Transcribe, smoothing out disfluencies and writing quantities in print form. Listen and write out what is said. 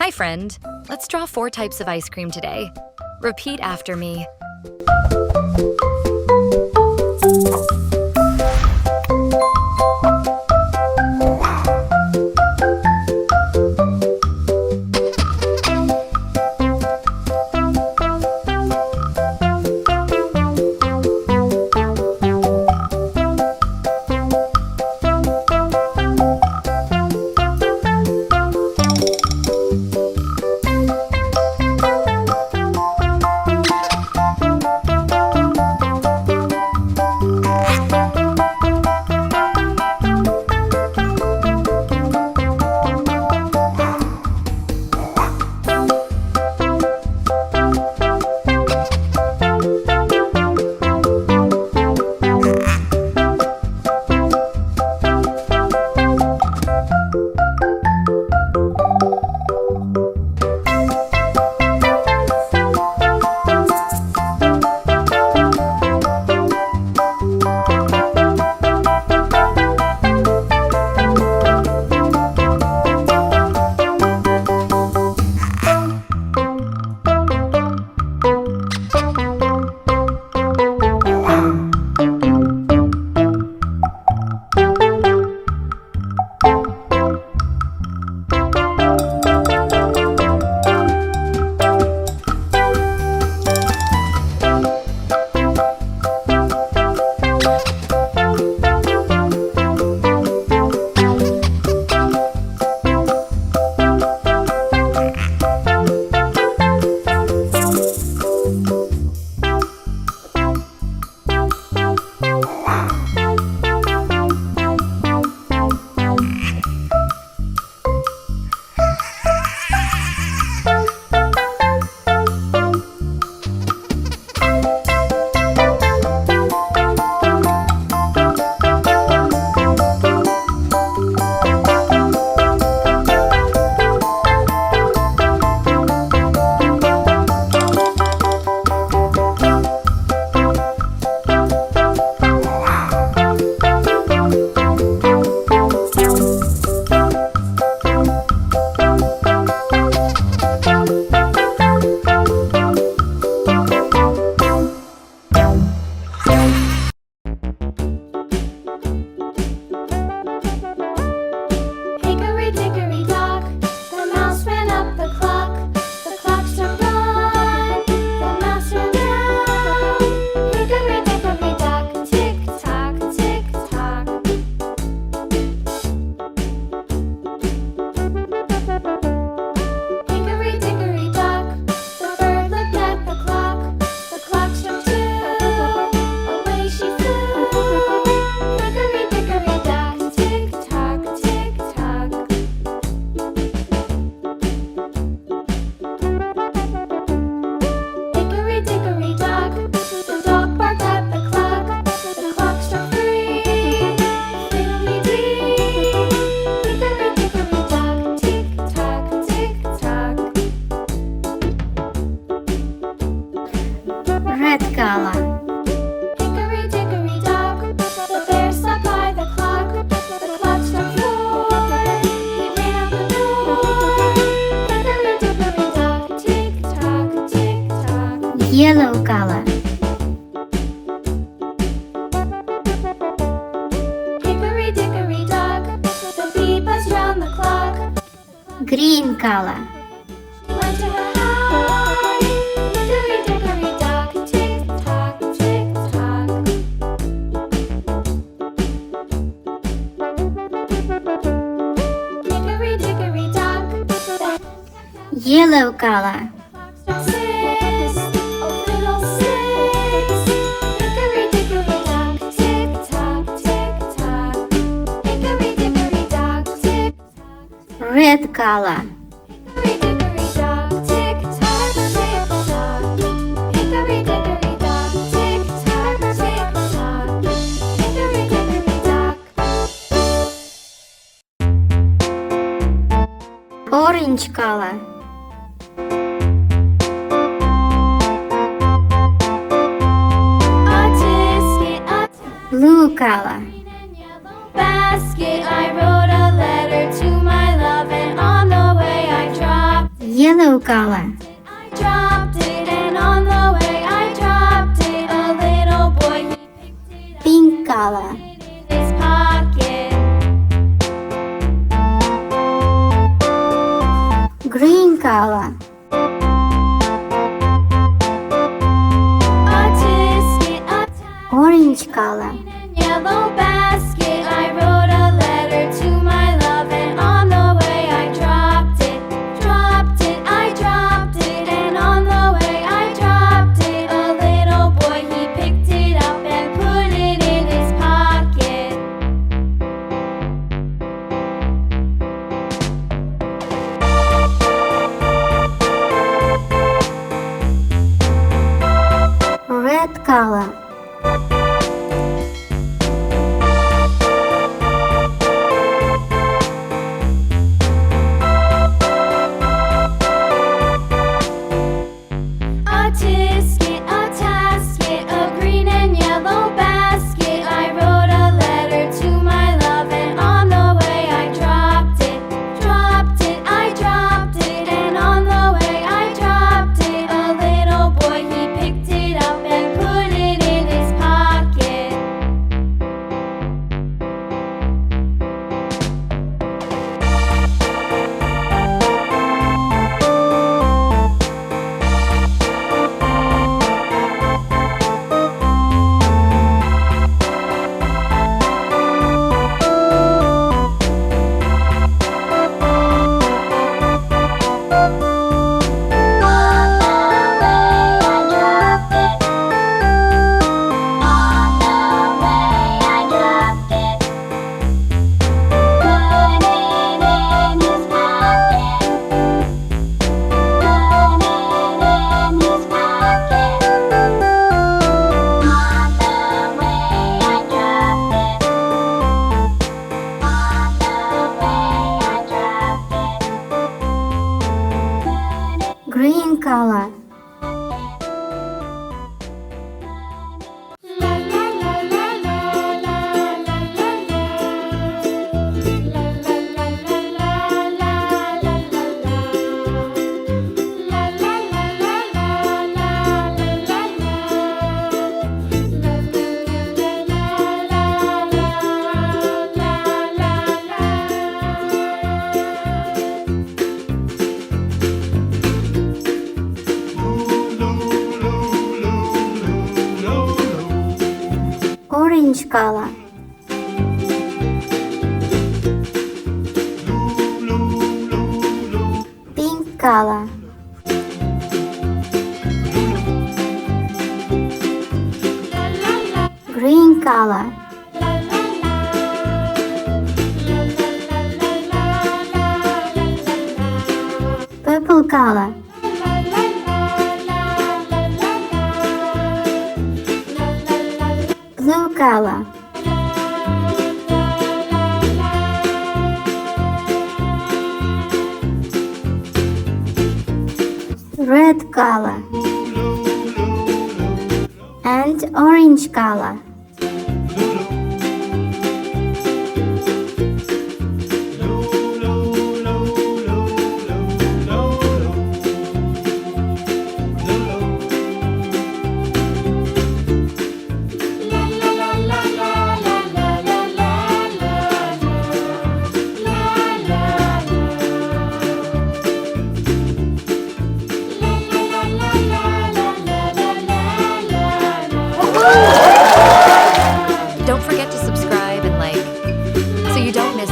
Hi, friend. Let's draw 4 types of ice cream today. Repeat after me. Red color. Hickory dickory dock, the bear sat by the clock. The clock struck 4. He ran out the door. Hickory dickory dock, tick tock, tick tock. Yellow color. Hickory dickory dock, the bee buzzed round the clock. Green color. She went to her hive. Hickory dickory dock, tick tock, tick tock. Hickory dickory dock, the Yellow color. clock struck 6. Oh, fiddle 6. Hickory dickory dock, tick tock, tick tock. Hickory dickory dock, tick tock. Red color. Hickory dickory dock, tick tock, tick tock. Hickory dickory dock, tick tock, tick tock. Hickory dickory dock. Orange color. A tisket, a Blue color. and yellow basket. I wrote a letter to my love, and on the way I dropped Yellow color. I dropped it, and on the way I dropped it. A little boy, he picked it up Pink color. in his pocket. Green color. A tisket, a tie, Orange color. and yellow basket. I wrote a letter to my love, and on the way I dropped it, dropped it. I dropped it, and on the way I dropped it. A little boy, he picked it up and put it in his pocket. Red color. A tisket, a tasket, a green and yellow basket. I wrote a letter to my love, and on the way I dropped it, dropped it. I dropped it, and on the way I dropped it. A little boy, he picked it up and put it in his pocket. Green color. Orange color. Pink color. Green color. Purple color. Blue color. Red color. And orange color. Don't forget to subscribe and like so you don't miss